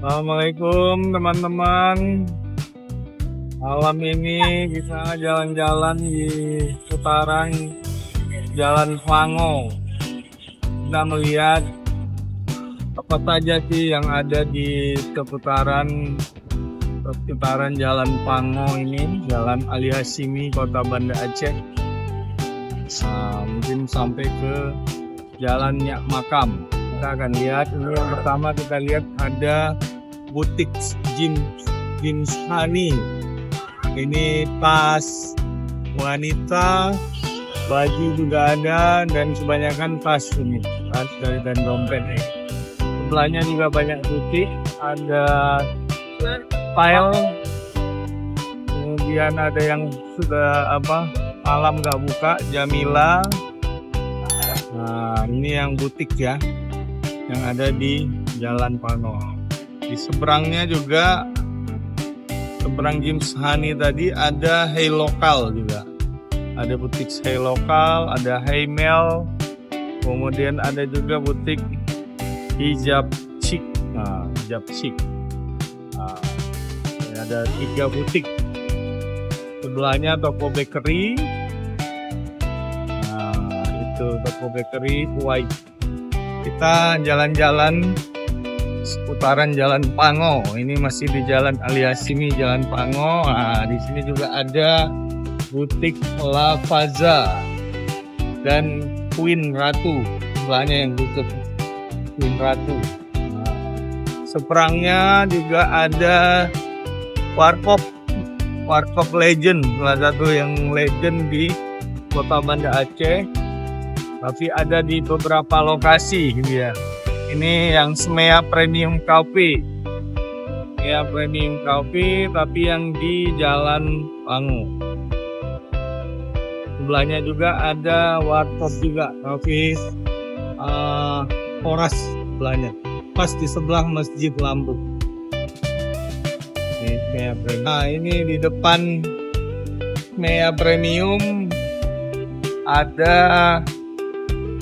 Assalamualaikum teman-teman. Malam ini kita jalan-jalan di seputaran Jalan Pango. Kita melihat apa saja sih yang ada di seputaran Jalan Pango ini, Jalan Ali Hasyimi, Kota Banda Aceh. Mungkin sampai ke Jalan Nyak Makam. Kita akan lihat ini. Yang pertama kita lihat ada butik jeans Hani. Ini tas wanita, baju juga ada, dan kebanyakan tas ini, tas dari dan dompet. Sebelahnya juga banyak butik, ada file, kemudian ada yang sudah malam nggak buka, Jamila. Nah, ini yang butik ya, yang ada di Jalan Pango. Di seberangnya juga, seberang Jeans Hani tadi ada Hey Lokal juga. Ada butik Hey Lokal, ada Hey Mel, kemudian ada juga butik Hijab Chic. Nah, Hijab Chic. Nah, ini ada 3 butik. Sebelahnya toko bakery. Nah, itu toko bakery Kuwait. Kita jalan-jalan seputaran Jalan Pango. Ini masih di Jalan Ali Hasyimi, Jalan Pango. Nah, di sini juga ada butik Lavaza dan Queen Ratu. Sebelahnya yang tutup, Queen Ratu. Nah, seberangnya juga ada Warkop Legend, salah satu yang legend di Kota Banda Aceh. Tapi ada di beberapa lokasi gitu ya. Ini yang Smea Premium Coffee. Ya, Premium Coffee, tapi yang di Jalan Pango. Sebelahnya juga ada Warkop juga, Coffee Horas sebelahnya. Pas di sebelah Masjid Lampu. Ini Smea Premium. Nah, ini di depan Smea Premium ada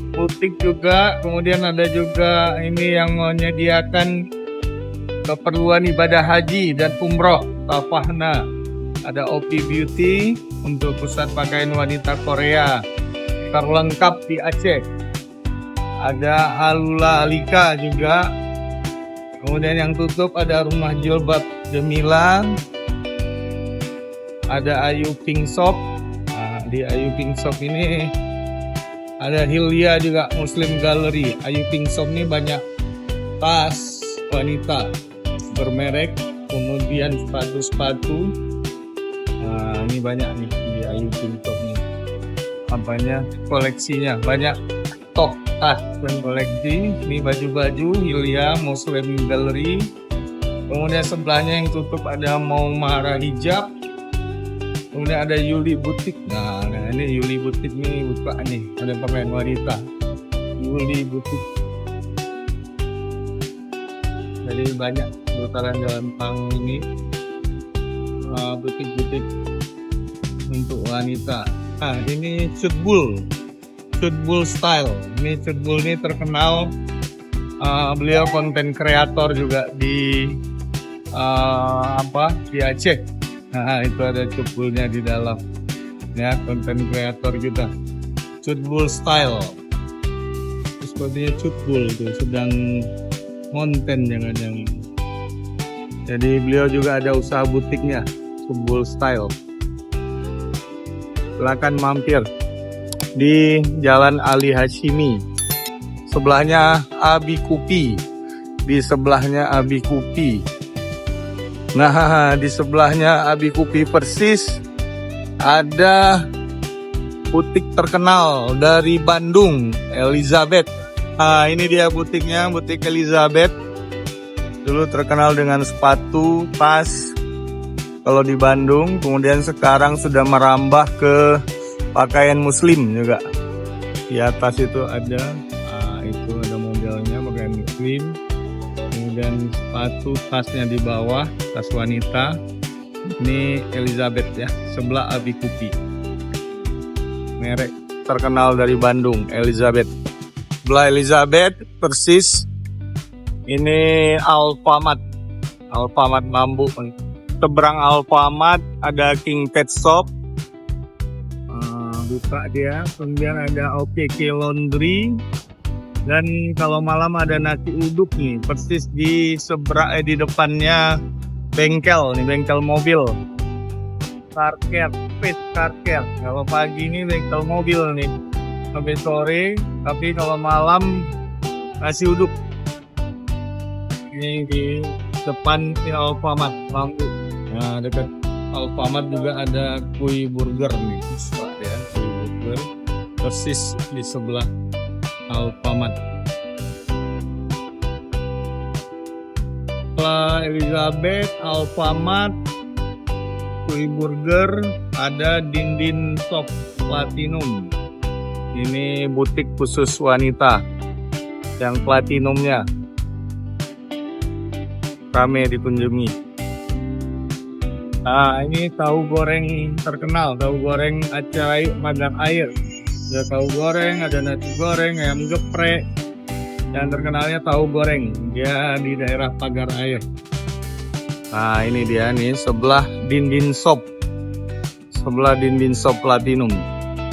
butik juga, kemudian ada juga ini yang menyediakan keperluan ibadah haji dan umroh, Tafahna. Ada Opi Beauty untuk pusat pakaian wanita Korea, terlengkap di Aceh. Ada Halula Alika juga. Kemudian yang tutup ada Rumah Jilbab Jamila. Ada Ayu Pink Shop. Nah, di Ayu Pink Shop ini ada Hilya juga, Muslim Gallery. Ayu Pink Shop ini banyak tas wanita bermerek, kemudian sepatu-sepatu. Nah, ini banyak nih di Ayu Pink Shop nih. Apanya koleksinya banyak, stok tas dan koleksi. Ini baju-baju Hilya, Muslim Gallery. Kemudian sebelahnya yang tutup ada Maumara Hijab. Kemudian ada Yuli Butik. Nah, ini Yuli Butik nih buka nih, ada pakaian wanita. Yuli Butik. Jadi banyak seputaran Jalan Pango ini butik-butik untuk wanita. Nah, ini Cutbul Style. Ini Cutbul ini terkenal. Beliau konten kreator juga di di Aceh. Nah, itu ada Cutbulnya di dalam. Ya, konten kreator kita. Cutbul Style. Sepertinya Cutbul itu sedang konten jangan-jangan. Jadi beliau juga ada usaha butiknya, Cutbul Style. Silakan mampir di Jalan Ali Hasyimi. Sebelahnya Abi Kupi. Di sebelahnya Abi Kupi. Nah, di sebelahnya Abi Kupi persis ada butik terkenal dari Bandung, Elizabeth. Nah, ini dia butiknya, butik Elizabeth. Dulu terkenal dengan sepatu, tas kalau di Bandung, kemudian sekarang sudah merambah ke pakaian muslim juga. Di atas itu ada, itu ada modelnya pakaian muslim. Kemudian sepatu, tasnya di bawah, tas wanita. Ini Elizabeth ya, sebelah Abi Kupi. Merek terkenal dari Bandung, Elizabeth. Sebelah Elizabeth persis ini Alfamart. Alfamart Bambu. Seberang Alfamart ada King Pet Shop. Buka dia. Kemudian ada OKK Laundry. Dan kalau malam ada nasi uduk nih, persis di di depannya bengkel nih, bengkel mobil. Car care, Space Car Care. Kalau pagi ini bengkel mobil nih, sampai sore. Tapi kalau malam nasi uduk. Ini di depan Alfamart Bambu. Nah, dekat Alfamart juga ada Kui Burger nih, ya, Kui Burger. Persis di sebelah Alfamart. Setelah Elizabeth, Alfamart, Kui Burger, ada Dindin Shop Platinum. Ini butik khusus wanita yang platinumnya rame dikunjungi. Nah, ini tahu goreng terkenal, tahu goreng Acai Padang Air. Ada tahu goreng, ada nasi goreng, ayam geprek. Yang terkenalnya tahu goreng, dia di daerah Pagar Air. Nah, ini dia nih, sebelah Dindin Shop. Sebelah Dindin Shop Platinum.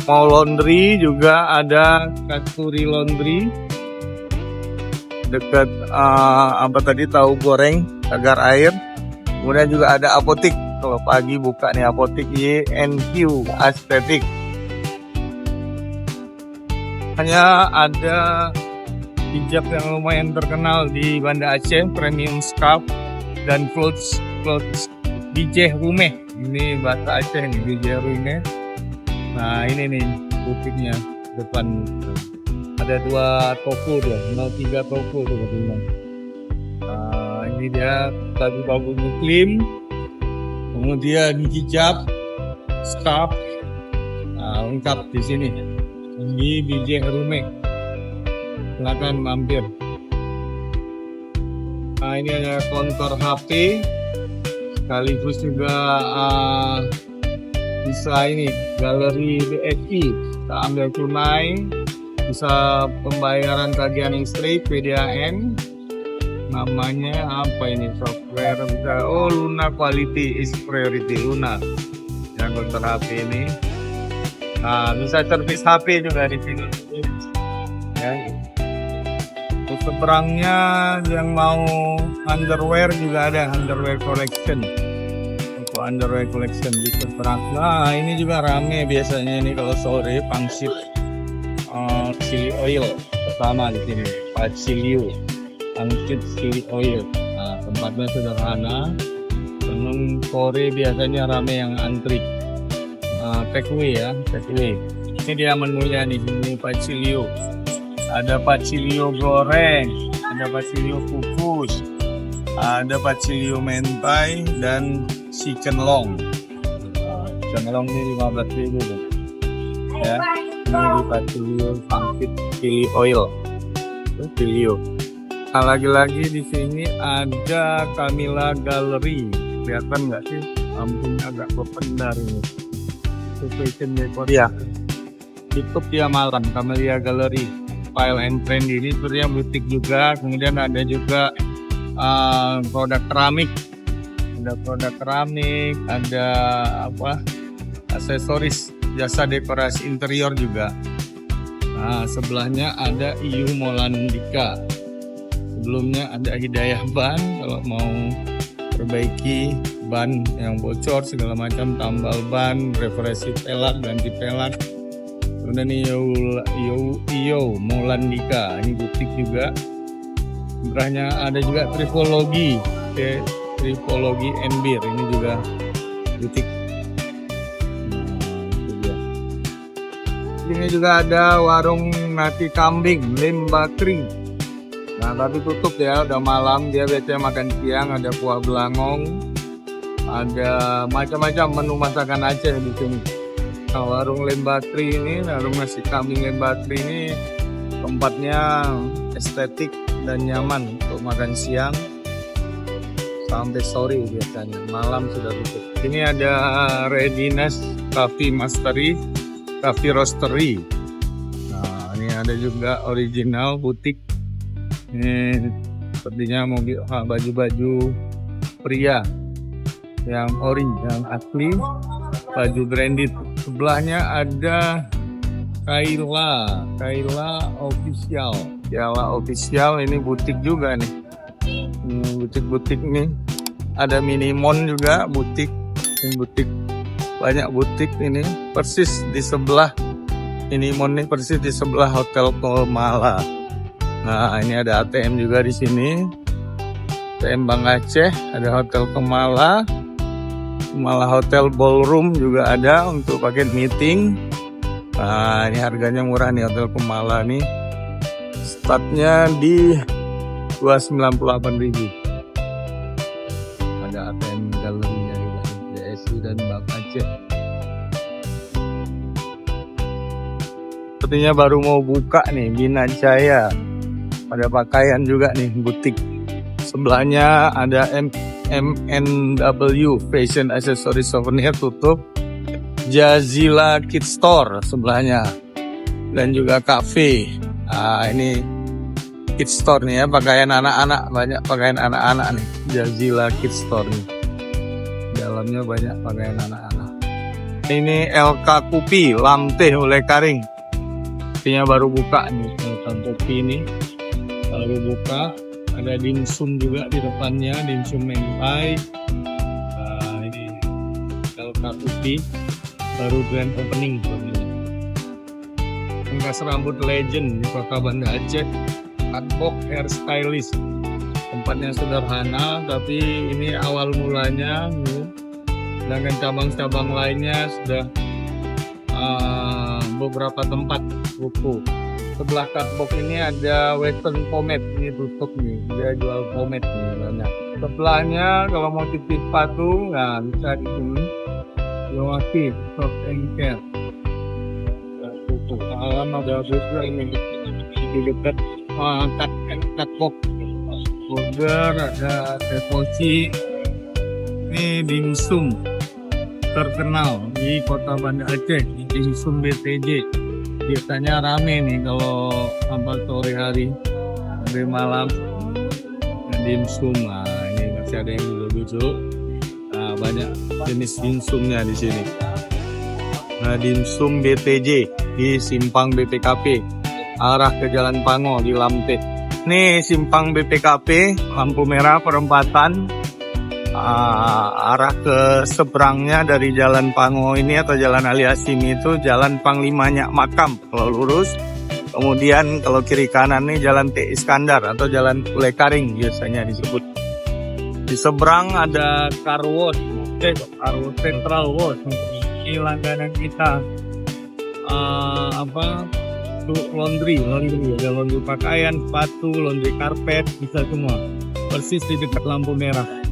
Mau laundry juga ada Kasturi Laundry. Dekat apa tadi, tahu goreng, Pagar Air. Kemudian juga ada apotik. Kalau pagi buka nih apotik YNQ Aesthetic. Hanya ada hijab yang lumayan terkenal di Banda Aceh, Premium Scarf dan clothes DJ Rumeh. Ini bahasa Aceh nih, DJ Rumeh. Nah, ini nih butiknya depan. Ada 2 toko dia, 03 toko tuh katanya. Nah, ini dia baju-baju muslim. Kemudian hijab, scarf, lengkap di sini. Di DJ Rumeh. Silakan mampir. Nah, ini ada konter HP. Sekaligus juga bisa ini galeri BSI. Kita ambil tunai. Bisa pembayaran tagihan listrik PDAM. Namanya apa ini, software bisa, Luna Quality is Priority, Luna yang konter HP ini. Nah, bisa servis HP juga di sini ya. Terus seberangnya yang mau underwear juga ada, underwear collection. Untuk underwear collection di seberang. Nah, ini juga rame biasanya ini kalau sore, pangsit chili oil pertama di sini, Pacilio. Pangsit chili oil. Nah, tempatnya sederhana. Tenun sore biasanya rame yang antri. Take away ya, take away. Ini dia menunya nih, ini Pacilio. Ada Pacilio goreng, ada Pacilio kukus, ada Pacilio mentai dan chicken long. Chicken long ini 15.000 ya. Ini Pacilio pangsit chili oil. Pacilio. Nah, lagi-lagi di sini ada Camilla Gallery. Kelihatan nggak sih? Lampunya agak berpendar ini. Fashion decor. Iya. Tutup dia malam, Camellia Gallery. File and Trend ini sebenarnya butik juga. Kemudian ada juga produk keramik. Ada produk keramik, ada apa? Aksesoris, jasa dekorasi interior juga. Nah, sebelahnya ada IU Molandika. Sebelumnya ada Hidayah Ban kalau mau perbaiki ban yang bocor segala macam, tambal ban, refreshing pelak, ganti pelak. Kemudian IU Molandika, ini butik juga. Sebelahnya ada juga Tripologi, Tripologi and Beer, ini juga butik. Ini juga ada warung nasi kambing Lembakri. Nah, tapi tutup ya, udah malam. Dia biasanya makan siang, ada kuah belangong, ada macam-macam menu masakan Aceh di sini. Nah, warung Lembakri ini, warung nasi kambing Lembakri ini tempatnya estetik dan nyaman untuk makan siang sampai sore biasanya. Malam sudah tutup. Ini ada Readiness Coffee Mastery, Coffee Roastery. Nah, ini ada juga original butik. Ini sepertinya mobil, baju-baju pria yang ori, yang asli, baju branded. Sebelahnya ada Kaila Official, ini butik juga nih. Butik-butik nih. Ada Minimon juga butik. Ini butik, banyak butik ini. Persis di sebelah Minimon nih, persis di sebelah Hotel Komala. Nah, ini ada ATM juga di sini. ATM Bang Aceh, ada Hotel Komala Hotel Ballroom juga ada untuk paket meeting. Nah, ini harganya murah nih Hotel Komala nih. Startnya di 298.000. Ada ATM galerinya juga, JSI dan Bang Aceh. Sepertinya baru mau buka nih Bina Jaya. Ada pakaian juga nih butik. Sebelahnya ada MNW Fashion Accessories Souvenir tutup. Jazila Kids Store sebelahnya, dan juga cafe. Nah, ini Kids Store nih ya, pakaian anak-anak, banyak pakaian anak-anak nih. Jazila Kids Store nih, dalamnya banyak pakaian anak-anak. Ini LK Kupi Lamteh oleh Karing. Artinya baru buka nih LK Kupi ini, baru buka. Ada dimsum juga di depannya, dimsum mentai. Nah, ini LK Kupi baru grand opening. Pangkas rambut legend di Kota Banda Aceh. Adbok Hair Stylist. Tempatnya sederhana, tapi ini awal mulanya. Sedangkan cabang-cabang lainnya sudah beberapa tempat buku. Sebelah Adbok ini ada Western Pomade, ini tutup nih. Dia jual pomade nih banyak. Sebelahnya kalau mau cuci sepatu, nah bisa di sini. Yowaki Soft and Care. Tutup. Alam ada juga ini di dekat Adbok. Burger, ada tepoci. Ini dimsum terkenal di Kota Banda Aceh, dimsum BTJ. Biasanya rame nih kalau sampai sore hari, sampai malam. Dimsum, nah ini masih ada yang duduk. Nah, banyak jenis dimsumnya di sini. Nah, dimsum BTJ di Simpang BPKP, arah ke Jalan Pango di Lamteh. Nih Simpang BPKP, lampu merah perempatan. Arah ke seberangnya dari Jalan Pango ini atau Jalan Ali Hasimi itu Jalan Panglimanya Makam kalau lurus. Kemudian kalau kiri kanan nih Jalan T. Iskandar atau Jalan Oleh Karing biasanya disebut. Di seberang ada car wash, Central Wash. Ini langganan kita. Laundry, ada laundry pakaian, sepatu, laundry karpet, bisa semua. Persis di dekat lampu merah.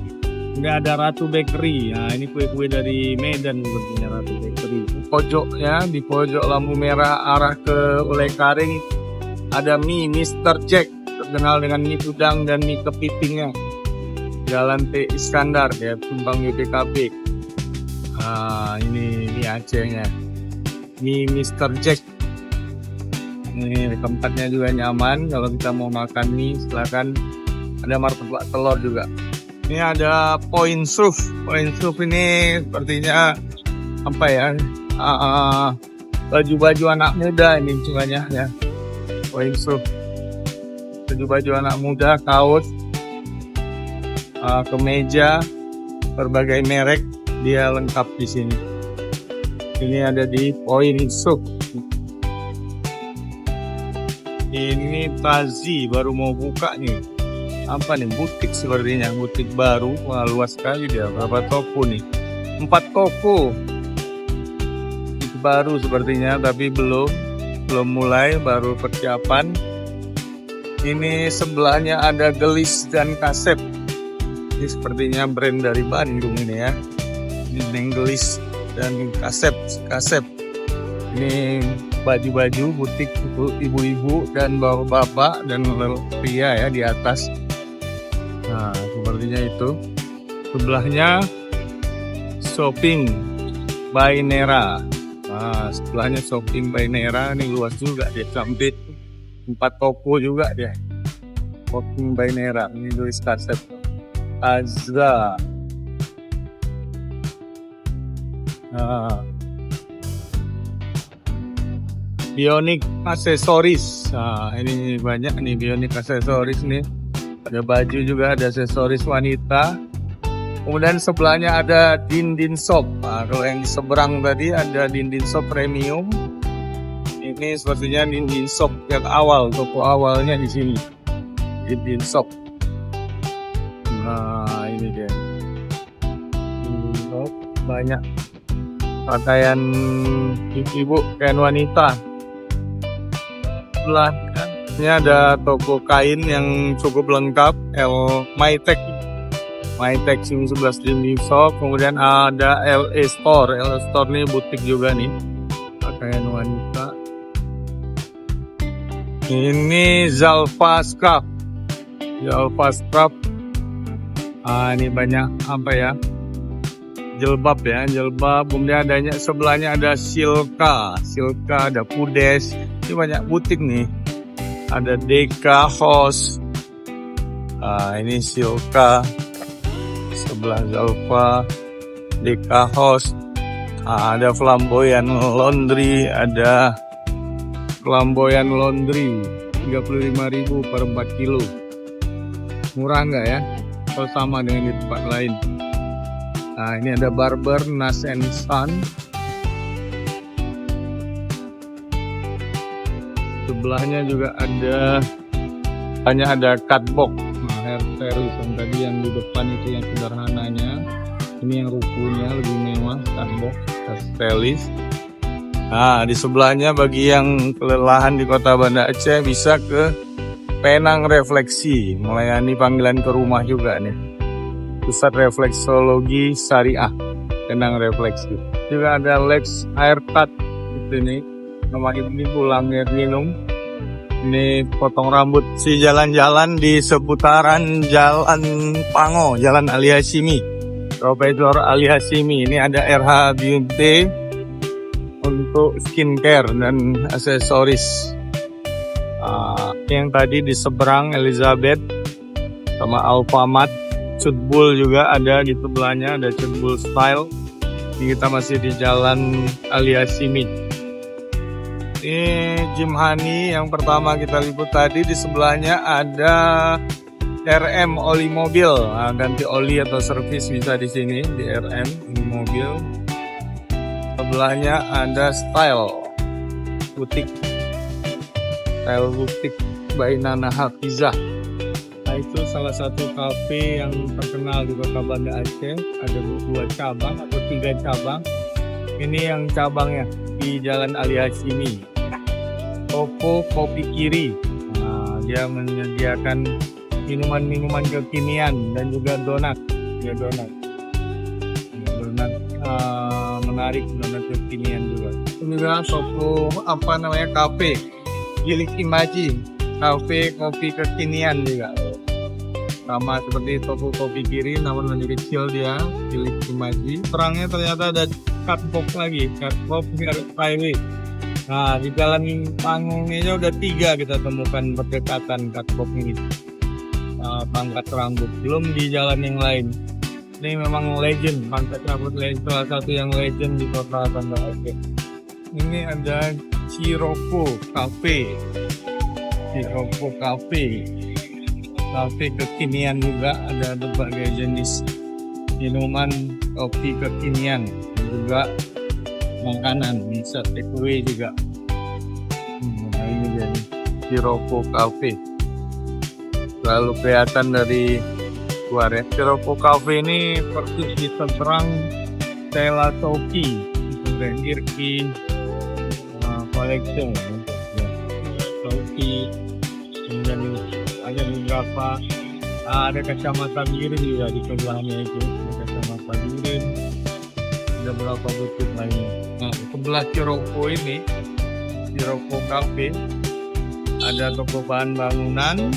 Ini ada Ratu Bakery. Nah, ini kue-kue dari Medan sepertinya Ratu Bakery. Pojoknya di pojok lampu merah arah ke Oleh Karing ada mie Mr. Jack, terkenal dengan mie udang dan mie kepitingnya. Jalan T. Iskandar ya, Simpang BPKP. Nah, ini mie Acehnya. Mie Mr. Jack. Ini tempatnya juga nyaman. Kalau kita mau makan mie, silakan. Ada martabak telur juga. Ini ada Point Surf. Point Surf ini sepertinya apa ya? Baju-baju anak muda ini semuanya ya. Point Surf. Baju-baju anak muda, kaos, kemeja, berbagai merek dia lengkap di sini. Ini ada di Point Surf. Ini Tazi baru mau buka nih. Apa nih, butik sepertinya, butik baru. Wah, luas sekali dia. Berapa toko nih? 4 toko. Itu baru sepertinya, tapi belum mulai, baru persiapan. Ini sebelahnya ada Gelis dan Kasep. Ini sepertinya brand dari Bandung ini ya. Ini Gelis dan Kasep. Ini baju-baju butik ibu-ibu dan bapak-bapak dan pria ya di atas. Nah, sepertinya itu. Sebelahnya Shopping by Nera. Nah, sebelahnya Shopping by Nera. Ini luas juga dia, sampai 4 toko juga dia. Shopping by Nera. Ini Gelis Kasep. Azza. Nah, Bionic aksesoris. Nah, ini banyak nih Bionic aksesoris nih. Ada baju juga, ada aksesoris wanita. Kemudian sebelahnya ada Dindin Shop. Nah, kalau yang di seberang tadi ada Dindin Shop Premium. Ini sepertinya Dindin Shop yang awal, toko awalnya di sini. Dindin Shop. Nah, ini dia. Dindin Shop banyak pakaian ibu-ibu, pakaian wanita. Ini ada toko kain yang cukup lengkap, Mytech 11 Dindin Shop. Kemudian ada LA Store. LA Store ini butik juga nih, pakaian wanita. Ini Zalfa Scrap. Ini banyak apa ya, jilbab ya, jilbab. Kemudian adanya sebelahnya ada Silka, ada Pudes. Ini banyak butik nih. Ada Deka House. Ini Silka. Sebelah Zalfa, Deka House. Ada Flamboyan Laundry, ada Flamboyan Laundry 35.000 per 4 kilo. Murah nggak ya? Kalau sama dengan di tempat lain. Nah, ini ada Barber Nas and Son. Sebelahnya juga ada cutbox. Nah, hair service yang tadi yang di depan itu yang sederhananya. Ini yang rukunya lebih mewah, cutbox, stylist. Nah, di sebelahnya bagi yang kelelahan di Kota Banda Aceh bisa ke Penang Refleksi, melayani panggilan ke rumah juga nih. Pusat Refleksologi Syariah, Penang Refleksi. Juga ada Lex Haircut, itu nih. Nama ini pulang air minum. Ini potong rambut, si jalan-jalan di seputaran Jalan Pango, Jalan Ali Hashimi. Profesor Ali Hashimi. Ini ada RH Beauty untuk skincare dan aksesoris. Yang tadi di seberang Elizabeth sama Alfamart. Cutbull juga ada di sebelahnya, ada Cutbull Style. Ini kita masih di Jalan Ali Hashimi. Ini Jim Hani yang pertama kita liput tadi. Di sebelahnya ada RM oli mobil. Nah, ganti oli atau servis bisa di sini di RM ini mobil. Sebelahnya ada Style butik by Nana Hafizah. Nah, itu salah satu kafe yang terkenal di Kota Banda Aceh. Ada 2 cabang atau 3 cabang. Ini yang cabangnya di Jalan Ali Hashimi. Toko Kopi Kiri. Nah, dia menyediakan minuman-minuman kekinian dan juga donat. Ya, donat menarik, donat kekinian juga. Ini juga toko kafe Gilik Imaji, kafe kopi kekinian juga. Sama seperti toko Kopi Kiri, namun lebih kecil dia, Gilik Imaji. Terangnya ternyata ada cutbox lagi, cutbox highway. Nah, di Jalan Panggung ini udah 3 kita temukan berdekatan cutbox ini. Pangkat rambut, belum di jalan yang lain. Ini memang legend, pangkat rambut legend, salah satu yang legend di Kota Banda Aceh. Ini ada Ciroko Cafe. Cafe kekinian juga, ada berbagai jenis minuman, kopi kekinian, juga makanan, bisa take away juga. Nah, ini dia nih, Ciroko Cafe. Lalu kelihatan dari luar ya. Ciroko Cafe ini persis di seberang Stella Toki, dan Irki Collection. Toki, kemudian ada beberapa, ada kacamata biru juga di sebelahnya itu, kacamata biru. Ada beberapa butik lainnya. Nah, sebelah Ciroko ini, Ciroko Cafe, ada toko bahan bangunan,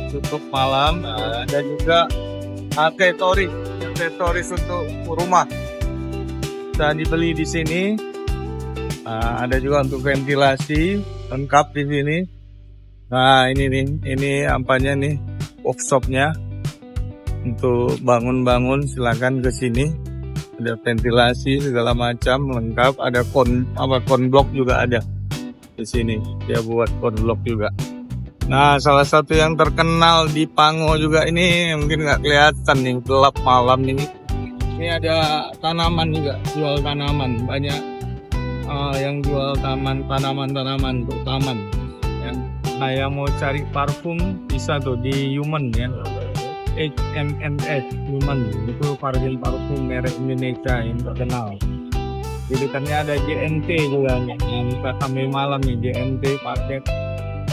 tutup malam, dan juga aksesoris untuk rumah. Bisa dibeli di sini. Ada juga untuk ventilasi, lengkap di sini. Nah, ini nih, ini apanya nih, workshopnya. untuk bangun-bangun silakan ke sini. Ada ventilasi segala macam lengkap. Ada konblok juga ada di sini. Dia buat konblok juga. Nah, salah satu yang terkenal di Pango juga ini mungkin nggak kelihatan nih gelap malam ini. Ini ada tanaman juga, jual tanaman banyak yang jual tanaman untuk taman. Ya. Nah, yang mau cari parfum bisa tuh di Human ya. HMNS Human itu parfum merek Indonesia yang terkenal. Di dekatnya ada JNT juga nih, yang bisa sampai malam nih JNT paket.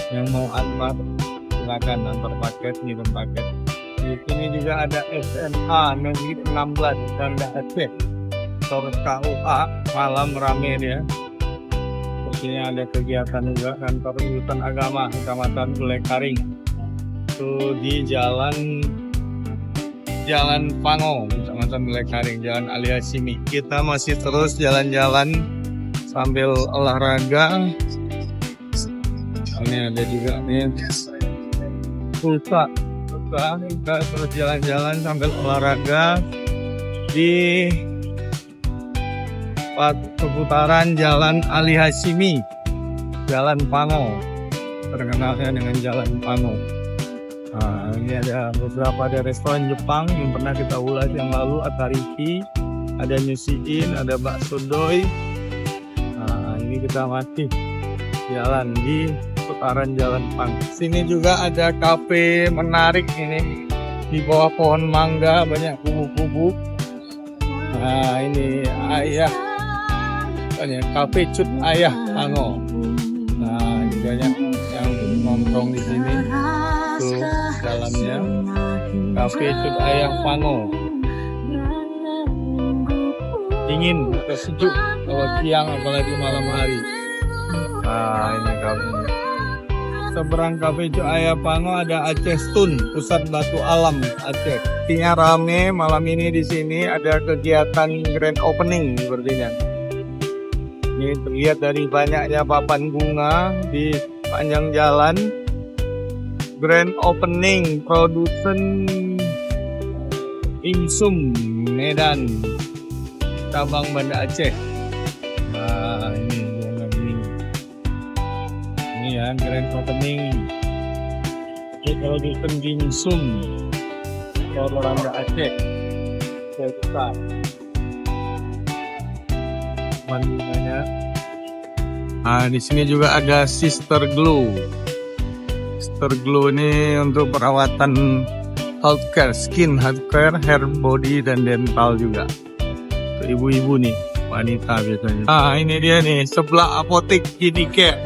Yang mau antar silakan antar paket, ngirim paket. Di sini juga ada SMA Negeri 16 Banda Aceh. Sore KUA malam rame dia. Sepertinya ada kegiatan juga kantor urusan agama Kecamatan Bulekaring. Itu di Jalan Pango, Kecamatan Bulekaring, Jalan Ali Hasyimi. Kita masih terus jalan-jalan sambil olahraga. Ini ada juga nih pulsa. Kita terus jalan-jalan sambil olahraga di seputaran Jalan Ali Hasyimi, Jalan Pango, terkenalnya dengan Jalan Pango. Nah, ini ada beberapa restoran Jepang yang pernah kita ulas yang lalu, Atariki, ada Nyusiin, ada Bakso Doi. Nah, ini kita masih jalan di seputaran Jalan Pango. Sini juga ada kafe menarik ini di bawah pohon mangga, banyak kubu-kubu. Nah, ini ayah, banyak kafe Cut Ayah Pango. Nah, banyak yang nongkrong di sini. Tuh dalamnya kafe Cut Ayah Pango. Dingin atau sejuk kalau siang apalagi malam hari. Nah, ini kafe. Seberang kafe Cut Ayah Pango ada Aceh Stun, Pusat Batu Alam Aceh. Artinya rame malam ini di sini, ada kegiatan grand opening sepertinya. Ini terlihat dari banyaknya papan bunga di panjang jalan. Grand opening produsen Insum Medan cabang Banda Aceh. Nah, ini ya grand opening produsen Insum Banda Aceh. Besar mandungnya. Nah, di sini juga ada Sister Glow. Sister Glow ini untuk perawatan healthcare, skin, healthcare, hair, body, dan dental juga. Untuk ibu-ibu nih, wanita biasanya. Nah, ini dia nih, sebelah apotek Gidi Care.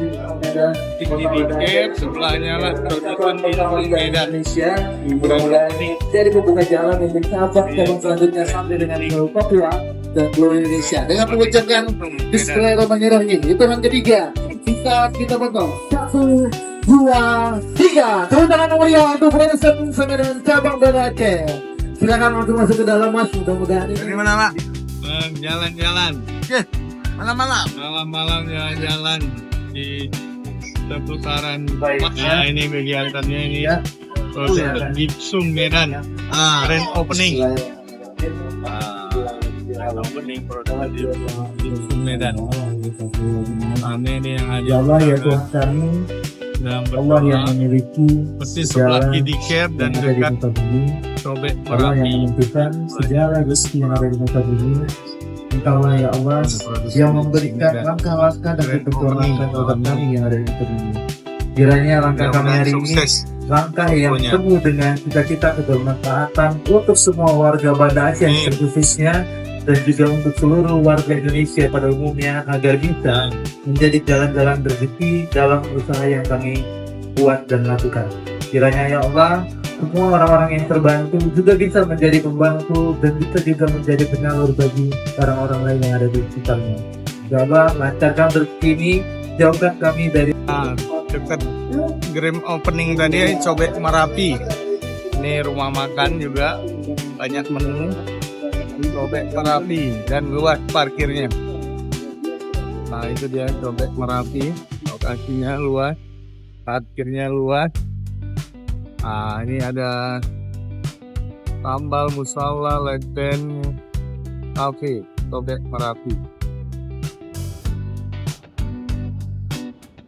Gidi Care, sebelahnya lah produsen di Medan. Dari membuka jalan untuk cabang selanjutnya sampai dengan Papua dan Glow Indonesia. Dengan mengucapkan Bismillahirrahmanirrahim. Hitungan ketiga, kita potong 1, 2, 3. Tepuk tangan nomor yang untuk produsen Medan cabang Banda Aceh. Silakan untuk masuk ke dalam, Mas. Mudah-mudahan ini. Dari mana, Pak? Jalan-jalan. Malam-malam. Malam-malam jalan-jalan di seputaran. Nah, ini kegiatannya ini ya. Produsen Gipsum Medan. Grand opening. Opening produk di Medan. Ini yang ada. Allah ya Tuhan kami, Allah yang memiliki persis sebelah Gidi Care dan dekat Sobek Allah yang Merapi. menentukan segala rezeki yang ada di muka bumi. Engkaulah ya Allah yang memberikan langkah-langkah dan ketentuan langkah terhadap kami yang ada di muka bumi. Kiranya langkah kami hari ini langkah yang penuh dengan cita-cita kebermanfaatan untuk semua warga Banda Aceh khususnya, dan juga untuk seluruh warga Indonesia pada umumnya, agar bisa menjadi jalan-jalan rezeki dalam usaha yang kami buat dan lakukan. Kiranya ya Allah, semua orang-orang yang terbantu juga bisa menjadi pembantu dan bisa juga menjadi penyalur bagi orang-orang lain yang ada di sekitarnya. Ya Allah, lancarkan rezeki ini, jauhkan kami dari Dekat grand opening tadi Sobek Merapi. Ini rumah makan juga, banyak menu. Sobek Merapi dan luas parkirnya. Nah, itu dia Sobek Merapi, lokasinya luas, parkirnya luas. Nah, ini ada Tambal Musala Leden Cafe Tobek Merapi.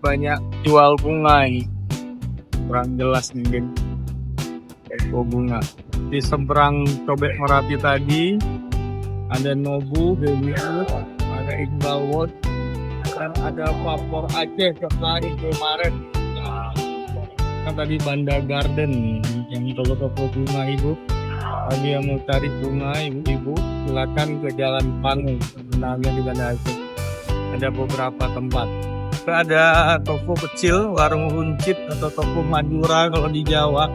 Banyak jual bunga ini, kurang jelas mungkin eko bunga. Di seberang Tobek Merapi tadi ada Nobu, ada Iqbal World, dan ada Vapor Aceh tertarik kemarin. Kan tadi Banda Garden yang toko-toko bunga ibu. Bagi yang mau cari bunga ibu, silakan ke Jalan Panu, sebenarnya di Banda Aceh. Ada beberapa tempat. Ada toko kecil, warung runcit atau toko Madura kalau di Jawa.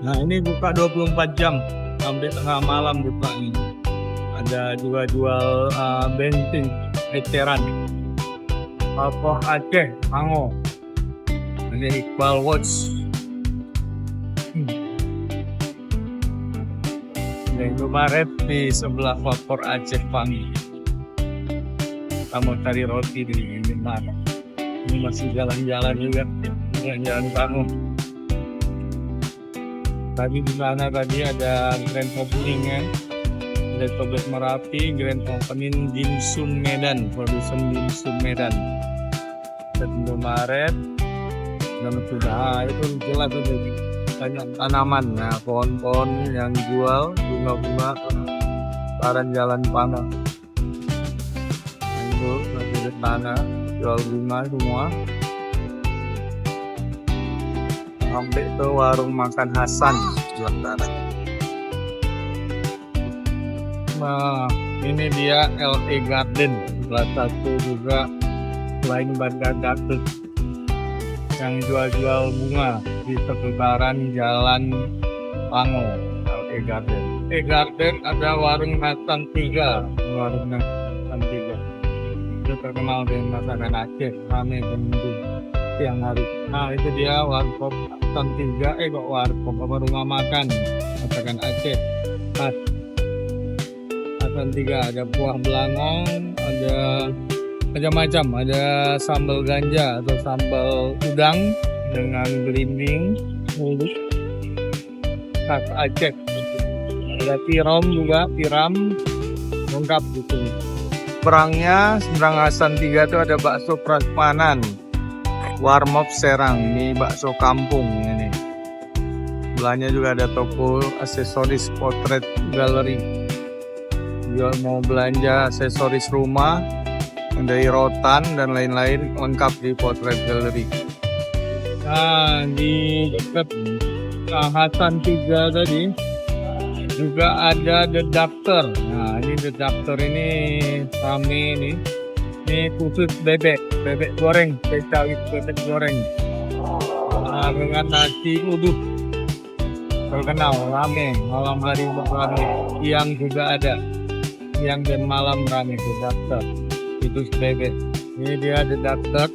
Nah ini buka 24 jam sampai tengah malam buka ini. Ada juga jual bensin eceran. Vapor Aceh, Mango. Ini Iqbal Watch. Yang kemarin di sebelah Vapor Aceh Pangi. Kamu cari roti di mana? Ini masih jalan-jalan juga, jalan-jalan bangun. Tadi di sana tadi ada grand opening ya, ada Tobek Merapi, grand opening dimsum Medan, produsen dimsum Medan. 1 Maret dan sudah itu jelas itu banyak tanaman, nah pohon-pohon yang jual bunga-bunga saran Jalan Panah. Itu masih di sana jual bunga semua. Sampai ke warung makan Hasan jual tanah. Nah ini dia LA Garden, salah satu juga selain Banda Garden yang jual-jual bunga di seputaran Jalan Pango. LA Garden. LA Garden ada warung Hasan 3, warung Hasan 3. Itu terkenal dengan masakan Aceh, rame pengunjung siang hari. Nah itu dia warkop Hasan 3, kok warkop apa rumah makan masakan Aceh khas Hasan 3. Ada buah belangong, ada macam-macam, ada sambal ganja atau sambal udang dengan belimbing khas Aceh. Ada tiram juga, tiram lengkap gitu. Seberangnya, seberang Hasan 3 itu ada bakso prasmanan, warmop Serang, ini bakso kampung ini. Sebelahnya juga ada toko aksesoris potret galeri. Jual mau belanja aksesoris rumah, dari rotan dan lain-lain lengkap di potret galeri. Nah di dekat Hasan 3 tadi juga ada The Doctor. Nah ini The Doctor ini rame nih. Ini khusus bebek goreng, spesialis bebek goreng. Nah, dengan nasi uduk. Terkenal rame, malam hari rame, siang juga ada. Siang dan malam rame The Doctor. Itu bebek. Ini dia The Doctor.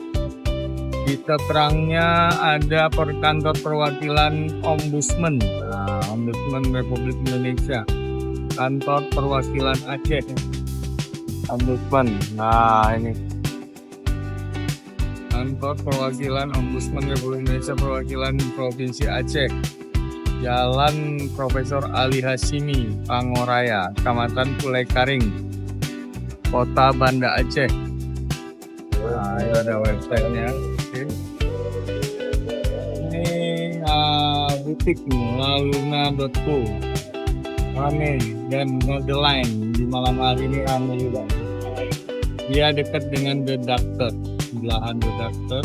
Di seberangnya ada kantor perwakilan Ombudsman. Nah, Ombudsman Republik Indonesia. Kantor perwakilan Aceh. Ombudsman. Nah, ini. Kantor perwakilan Ombudsman Republik Indonesia perwakilan Provinsi Aceh. Jalan Profesor Ali Hashimi, Pangoraya, Kecamatan Pulekaring, Kota Banda Aceh. Nah, ini ada websitenya. Ini butik laluna.co, rame dan Modeline di malam hari ini rame juga. Dia dekat dengan The Doctor, sebelahan The Doctor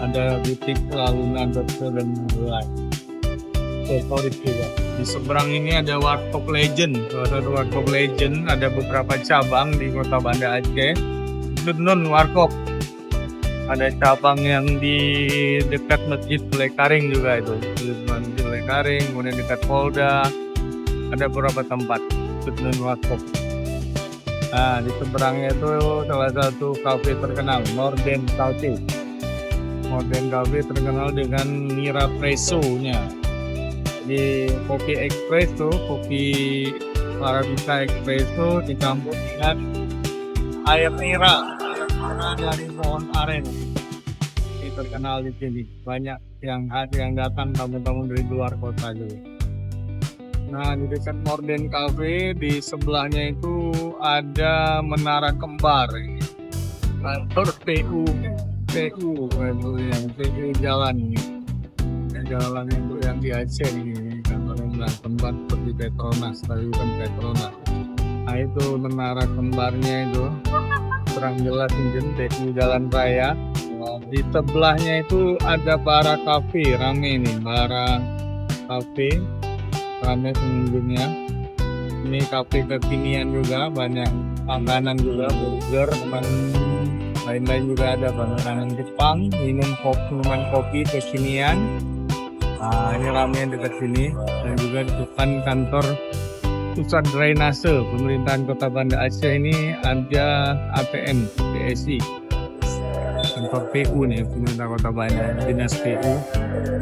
ada butik laluna.co dan Modeline. Favorit juga. Di seberang ini ada Warkop Legend. Ada Warkop Legend, ada beberapa cabang di Kota Banda Aceh. Non Warkop. Ada cabang yang di dekat Masjid Pulekaring juga itu. Masjid Pulekaring, kemudian dekat Polda. Ada beberapa tempat non Warkop. Nah, di seberangnya itu salah satu kafe terkenal, Morden Cafe. Morden Cafe terkenal dengan Nira Presso-nya. Di kopi espresso, kopi Arabica espresso dicampur dengan air nira dari pohon aren. Ini terkenal di sini. Banyak yang datang tamu-tamu dari luar kota juga. Nah, di dekat Morden Cafe, di sebelahnya itu ada Menara Kembar. Kantor PU yang PU jalan ini. Jalan itu yang di Aceh ini, kantor Menara Kembar seperti Petronas, tapi bukan Petronas. Nah, itu Menara Kembarnya itu kurang jelas ini PU Jalan Raya. Di sebelahnya itu ada Bara Cafe, rame nih, Bara Cafe. Ramai pengunjungnya. Ini kafe kekinian juga, banyak makanan juga, burger, lain-lain juga ada makanan Jepang, minuman kopi kekinian. Nah, ini ramai dekat sini, dan juga di depan kantor pusat drainase pemerintahan Kota Banda Aceh ini ada APM PSI. Kantor PU nih, pemerintah Kota Banda, dinas PU.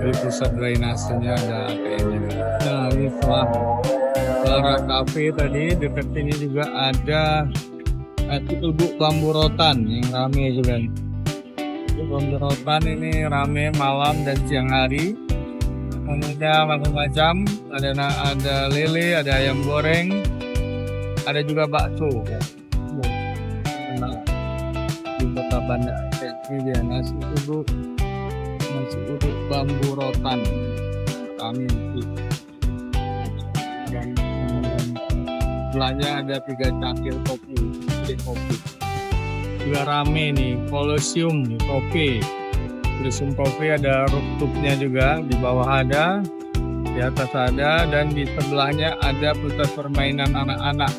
Di pusat drainasenya ada APM-nya. Nah, ini setelah Bara Cafe tadi, dekat sini juga ada Lubuk Bambu Rotan yang rame juga. Lubuk Bambu Rotan ini rame malam dan siang hari. Ada macam-macam, ada lele, ada ayam goreng, ada juga bakso. Di Kota Banda Aceh ini dia nasi uduk bambu rotan kami dan sebelahnya ada 3 cangkir kopi juga rame nih. Colosseum Coffee ada rooftopnya juga, di bawah ada, di atas ada, dan di sebelahnya ada pusat permainan anak-anak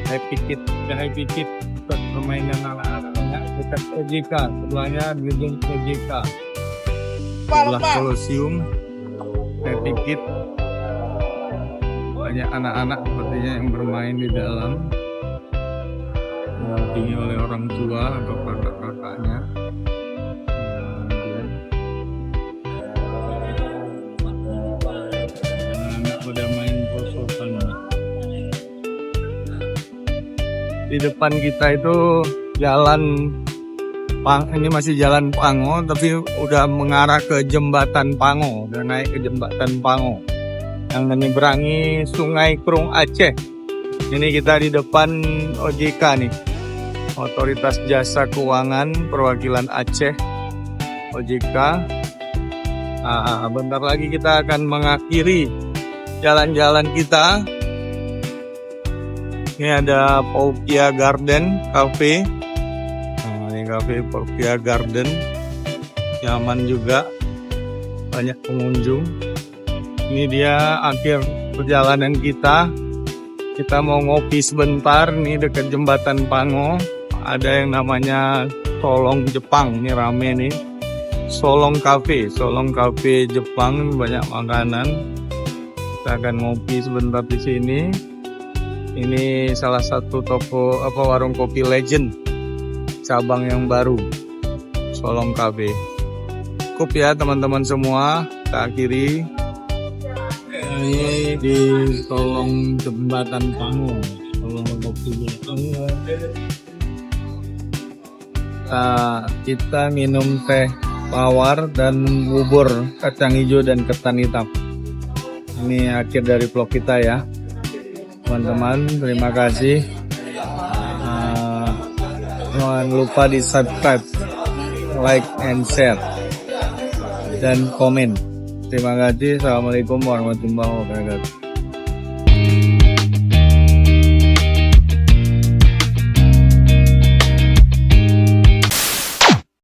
Happy Kid pusat permainan anak-anaknya dekat OJK, sebelahnya gedung OJK, sebelah Colosseum Happy Kid. Banyak anak-anak sepertinya yang bermain di dalam, didampingi oleh orang tua atau kakak-kakaknya. Anak pada main prosotan. Di depan kita itu jalan ini masih jalan Pango, tapi udah mengarah ke jembatan Pango, udah naik ke jembatan Pango yang menyeberangi Sungai Krung Aceh. Ini kita di depan OJK nih, Otoritas Jasa Keuangan Perwakilan Aceh, OJK. Bentar lagi kita akan mengakhiri jalan-jalan kita. Ini ada Paupia Garden Cafe. Ini cafe Paupia Garden, nyaman juga, banyak pengunjung. Ini dia akhir perjalanan kita. Kita mau ngopi sebentar nih dekat jembatan Pango. Ada yang namanya Solong Jepang, ini rame nih. Solong Cafe Jepang, banyak makanan. Kita akan ngopi sebentar di sini. Ini salah satu warung kopi legend, cabang yang baru, Solong Cafe. Cukup ya teman-teman semua, kita akhiri. Ini di Solong Jembatan Pango, Solong Kopi Jepang. Kita minum teh tawar dan bubur kacang hijau dan ketan hitam. Ini akhir dari vlog kita ya teman-teman, terima kasih. Jangan lupa di subscribe, like and share, dan komen. Terima kasih. Assalamualaikum warahmatullahi wabarakatuh.